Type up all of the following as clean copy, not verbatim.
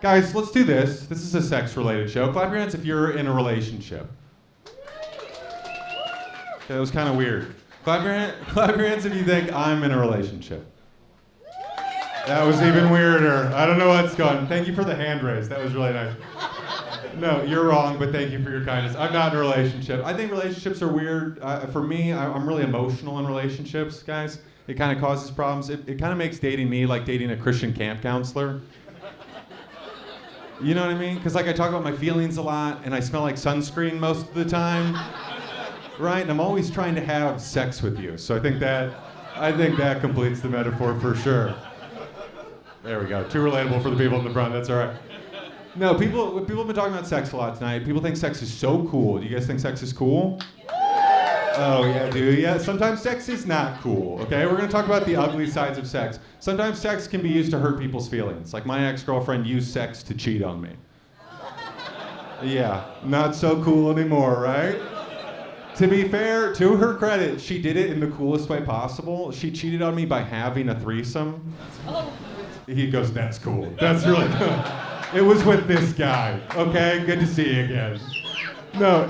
Guys, let's do this. This is a sex-related show. Clap your hands if you're in a relationship. Okay, that was kind of weird. Clap your hands if you think I'm in a relationship. That was even weirder. I don't know what's going. Thank you for the hand raise. That was really nice. No, you're wrong, but thank you for your kindness. I'm not in a relationship. I think relationships are weird. For me, I'm really emotional in relationships, guys. It kind of causes problems. It kind of makes dating me like dating a Christian camp counselor. You know what I mean? Because like I talk about my feelings a lot, and I smell like sunscreen most of the time, right? And I'm always trying to have sex with you. So I think that completes the metaphor for sure. There we go. Too relatable for the people in the front. That's all right. No, people have been talking about sex a lot tonight. People think sex is so cool. Do you guys think sex is cool? Oh, yeah, do you? Yeah, sometimes sex is not cool, okay? We're going to talk about the ugly sides of sex. Sometimes sex can be used to hurt people's feelings. Like my ex-girlfriend used sex to cheat on me. Yeah, not so cool anymore, right? To be fair, to her credit, she did it in the coolest way possible. She cheated on me by having a threesome. He goes, that's cool. That's really cool. It was with this guy, okay? Good to see you again. No,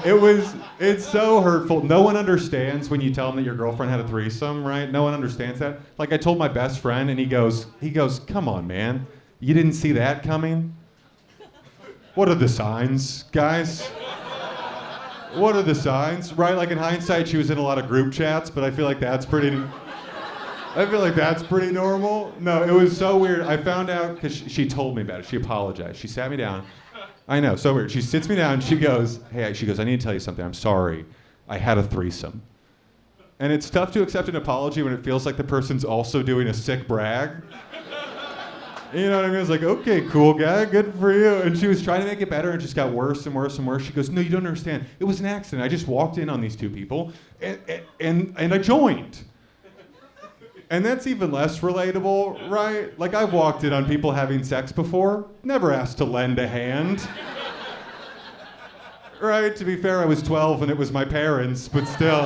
it's so hurtful. No one understands when you tell them that your girlfriend had a threesome, right? No one understands that. Like I told my best friend and he goes, come on, man. You didn't see that coming? What are the signs, guys? What are the signs? Right, like in hindsight, she was in a lot of group chats, but I feel like that's pretty normal. No, it was so weird. I found out because she told me about it. She apologized. She sat me down. I know, so weird. She sits me down. She goes, I need to tell you something. I'm sorry. I had a threesome. And it's tough to accept an apology when it feels like the person's also doing a sick brag. You know what I mean? I was like, okay, cool guy, good for you. And she was trying to make it better and it just got worse and worse and worse. She goes, no, you don't understand. It was an accident. I just walked in on these two people and I joined. And that's even less relatable, right? Like I've walked in on people having sex before, never asked to lend a hand. Right, to be fair, I was 12 and it was my parents, but still.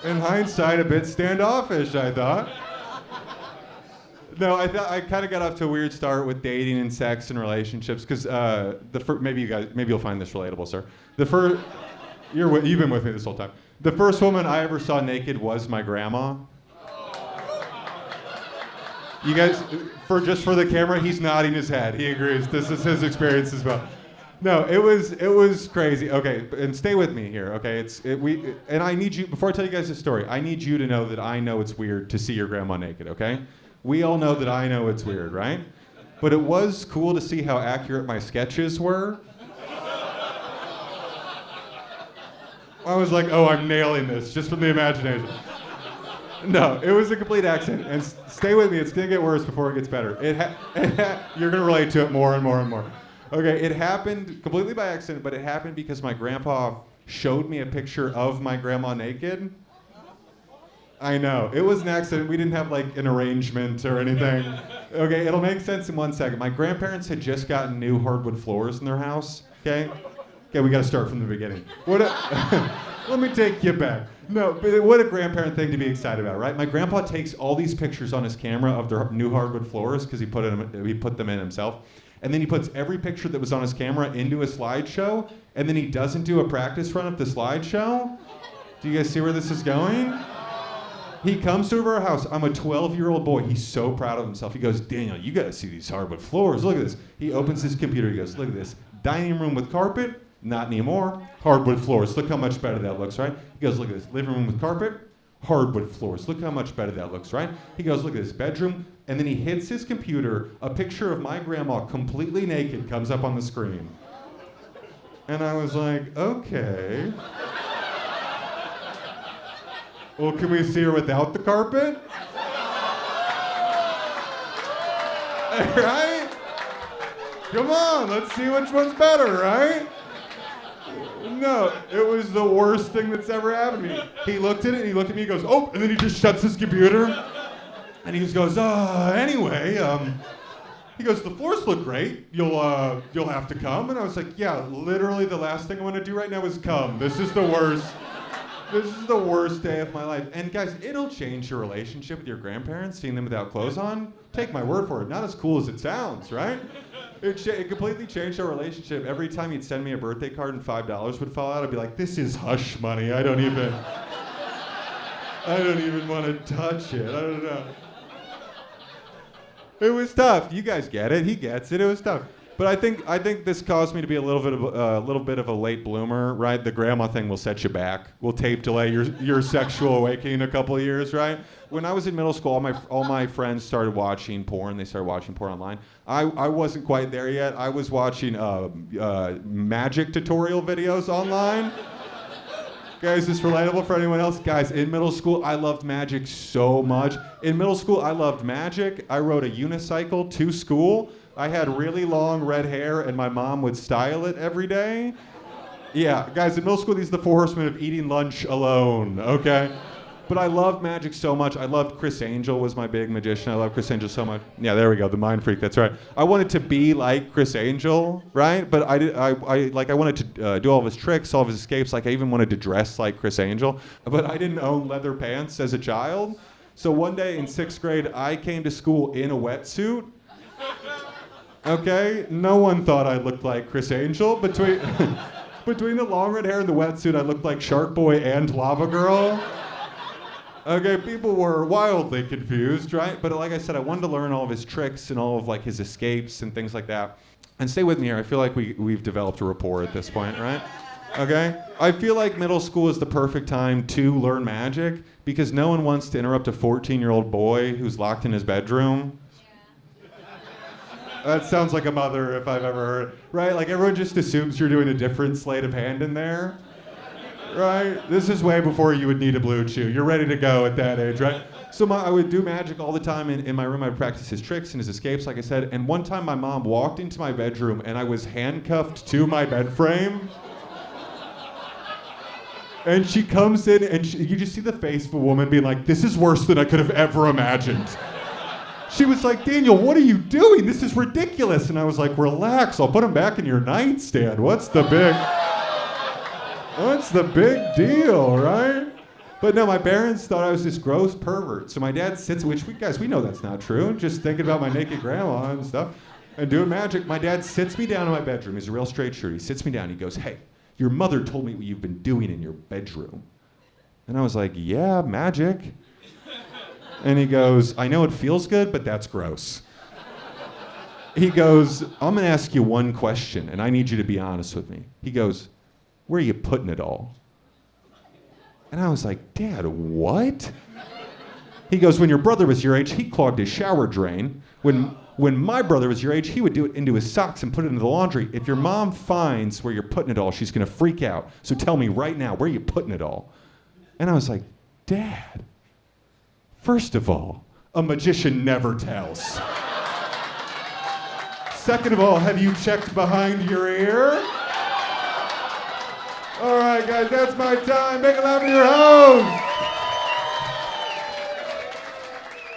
In hindsight, a bit standoffish, I thought. No, I kind of got off to a weird start with dating and sex and relationships, because maybe you'll find this relatable, sir. You've been with me this whole time. The first woman I ever saw naked was my grandma. You guys, just for the camera, he's nodding his head. He agrees. This is his experience as well. No, it was crazy. Okay, and stay with me here. Okay, and I need you, before I tell you guys this story, I need you to know that I know it's weird to see your grandma naked. Okay, we all know that I know it's weird, right? But it was cool to see how accurate my sketches were. I was like, oh, I'm nailing this, just from the imagination. No, it was a complete accident. And stay with me, it's gonna get worse before it gets better. You're gonna relate to it more and more and more. Okay, it happened completely by accident, but it happened because my grandpa showed me a picture of my grandma naked. I know, it was an accident. We didn't have like an arrangement or anything. Okay, it'll make sense in 1 second. My grandparents had just gotten new hardwood floors in their house, okay? Okay, we gotta start from the beginning. Let me take you back. No, but what a grandparent thing to be excited about, right? My grandpa takes all these pictures on his camera of their new hardwood floors because he put them in himself. And then he puts every picture that was on his camera into a slideshow, and then he doesn't do a practice run of the slideshow. Do you guys see where this is going? He comes to our house. I'm a 12-year-old boy. He's so proud of himself. He goes, Daniel, you gotta see these hardwood floors. Look at this. He opens his computer. He goes, look at this. Dining room with carpet. Not anymore. Hardwood floors. Look how much better that looks, right? He goes, look at this. Living room with carpet. Hardwood floors. Look how much better that looks, right? He goes, look at this. Bedroom. And then he hits his computer. A picture of my grandma completely naked comes up on the screen. And I was like, okay. Well, can we see her without the carpet? Right? Come on, let's see which one's better, right? No, it was the worst thing that's ever happened to me. He looked at it, and he looked at me, he goes, oh, and then he just shuts his computer. And he just goes, anyway, he goes, the floors look great. You'll have to come. And I was like, yeah, literally the last thing I want to do right now is come. This is the worst. This is the worst day of my life. And guys, it'll change your relationship with your grandparents, seeing them without clothes on. Take my word for it. Not as cool as it sounds, right? It completely changed our relationship. Every time he'd send me a birthday card and $5 would fall out, I'd be like, this is hush money. I don't even want to touch it. I don't know. It was tough. You guys get it. He gets it. It was tough. But I think this caused me to be a little bit of a late bloomer, right? The grandma thing will set you back. Will tape delay your sexual awakening a couple of years, right? When I was in middle school, all my friends started watching porn. They started watching porn online. I wasn't quite there yet. I was watching magic tutorial videos online. Guys, is this relatable for anyone else? Guys, in middle school, I loved magic so much. In middle school, I loved magic. I rode a unicycle to school. I had really long red hair, and my mom would style it every day. Yeah, guys, in middle school, these are the 4 horsemen of eating lunch alone, okay? But I loved magic so much. I loved Criss Angel was my big magician. I loved Criss Angel so much. Yeah, there we go, the mind freak, that's right. I wanted to be like Criss Angel, right? But I wanted to do all of his tricks, all of his escapes. Like, I even wanted to dress like Criss Angel. But I didn't own leather pants as a child. So one day in 6th grade, I came to school in a wetsuit. Okay, no one thought I looked like Criss Angel. Between the long red hair and the wetsuit, I looked like Shark Boy and Lava Girl. Okay, people were wildly confused, right? But like I said, I wanted to learn all of his tricks and all of like his escapes and things like that. And stay with me here. I feel like we've developed a rapport at this point, right? Okay? I feel like middle school is the perfect time to learn magic because no one wants to interrupt a 14-year-old boy who's locked in his bedroom. That sounds like a mother if I've ever heard, right? Like everyone just assumes you're doing a different sleight of hand in there, right? This is way before you would need a blue chew. You're ready to go at that age, right? So I would do magic all the time in my room. I'd practice his tricks and his escapes, like I said. And one time my mom walked into my bedroom and I was handcuffed to my bed frame. And she comes in and you just see the face of a woman being like, this is worse than I could have ever imagined. She was like, Daniel, what are you doing? This is ridiculous. And I was like, relax, I'll put them back in your nightstand. What's the big deal, right? But no, my parents thought I was this gross pervert. So my dad sits, we know that's not true. Just thinking about my naked grandma and stuff and doing magic. My dad sits me down in my bedroom. He's a real straight shooter. He sits me down. He goes, hey, your mother told me what you've been doing in your bedroom. And I was like, yeah, magic. And he goes, I know it feels good, but that's gross. He goes, I'm gonna ask you one question, and I need you to be honest with me. He goes, where are you putting it all? And I was like, Dad, what? He goes, when your brother was your age, he clogged his shower drain. When my brother was your age, he would do it into his socks and put it into the laundry. If your mom finds where you're putting it all, she's gonna freak out. So tell me right now, where are you putting it all? And I was like, Dad, first of all, a magician never tells. Second of all, have you checked behind your ear? All right, guys, that's my time. Make it loud for your host.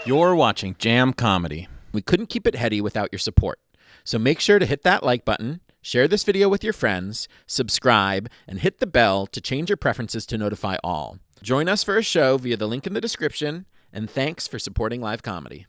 You're watching Jam Comedy. We couldn't keep it heady without your support. So make sure to hit that like button, share this video with your friends, subscribe, and hit the bell to change your preferences to notify all. Join us for a show via the link in the description, and thanks for supporting live comedy.